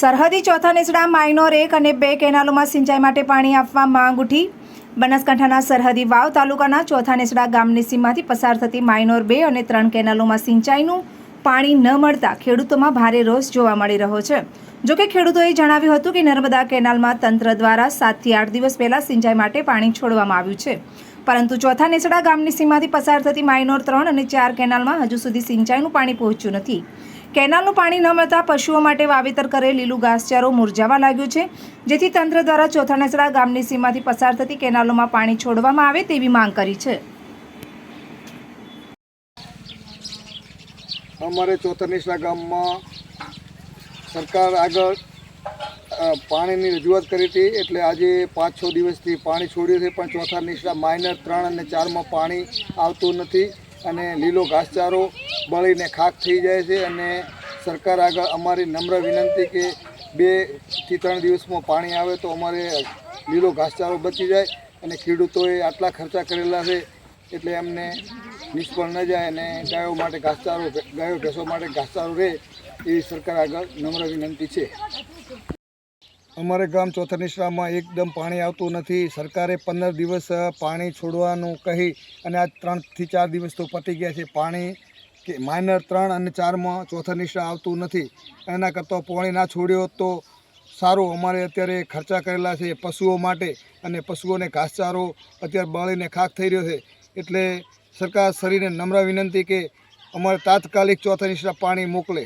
સરહદી ચોથા નેસડા માઇનોર 1 અને 2 કેનાલોમાં સિંચાઈ માટે પાણી આપવા માંગ ઉઠી। બનાસકાંઠાના સરહદી વાવ તાલુકાના ચોથા નેસડા ગામની સીમમાંથી પસાર થતી માઇનોર 2 અને 3 કેનાલોમાં સિંચાઈનું પાણી ન મળતા ખેડૂતોમાં ભારે રોષ જોવા મળી રહ્યો છે। જોકે ખેડૂતોએ જણાવ્યું હતું કે નર્મદા કેનાલમાં તંત્ર દ્વારા 7 થી 8 દિવસ પહેલા સિંચાઈ માટે પાણી છોડવામાં આવ્યું છે, પરંતુ ચોથા નેસડા ગામની સીમમાંથી પસાર થતી માઇનોર 3 અને 4 કેનાલમાં હજુ સુધી સિંચાઈનું પાણી પહોંચ્યું નથી। કેનાલનું પાણી ન મળતા પશુઓ માટે વાવેતર કરેલ લીલું ઘાસચારો મુરઝાવા લાગ્યું છે, જેથી તંત્ર દ્વારા ચોથા નેસડા ગામની સીમમાંથી પસાર થતી કેનાલોમાં પાણી છોડવામાં આવે તેવી માંગ કરી છે। અમારે ચોથા નેસડા ગામમાં સરકાર આગળ પાણીની રજૂઆત કરી હતી, એટલે આજે 5-6 દિવસથી પાણી છોડ્યું છે, પણ ચોથા નેસડા માઇનર 3 અને 4માં પાણી આવતું નથી અને લીલો ઘાસચારો બળીને ખાક થઈ જાય છે। અને સરકાર આગળ અમારી નમ્ર વિનંતી કે 2 થી 3 દિવસમાં પાણી આવે તો અમારે લીલો ઘાસચારો બચી જાય અને ખેડૂતોએ આટલા ખર્ચા કરેલા છે એટલે એમને નિષ્ફળ ન જાય અને ગાયો ભેંસો માટે ઘાસચારો રહે એવી સરકાર આગળ નમ્ર વિનંતી છે। અમારે ગામ ચોથા નેસડામાં એકદમ પાણી આવતું નથી। સરકારે 15 દિવસ પાણી છોડવાનું કહી અને આજ 3 થી 4 દિવસ તો પતી ગયા છે। પાણી કે માઇનર 3 અને 4માં ચોથા નેસડા આવતું નથી। એના કરતાં પાણી ના છોડ્યો તો સારું। અમારે અત્યારે ખર્ચા કરેલા છે પશુઓ માટે અને પશુઓને ઘાસચારો અત્યારે બળીને ખાક થઈ રહ્યો છે, એટલે સરકાર શ્રીને નમ્ર વિનંતી કે અમારે તાત્કાલિક ચોથા નેસડા પાણી મોકલે।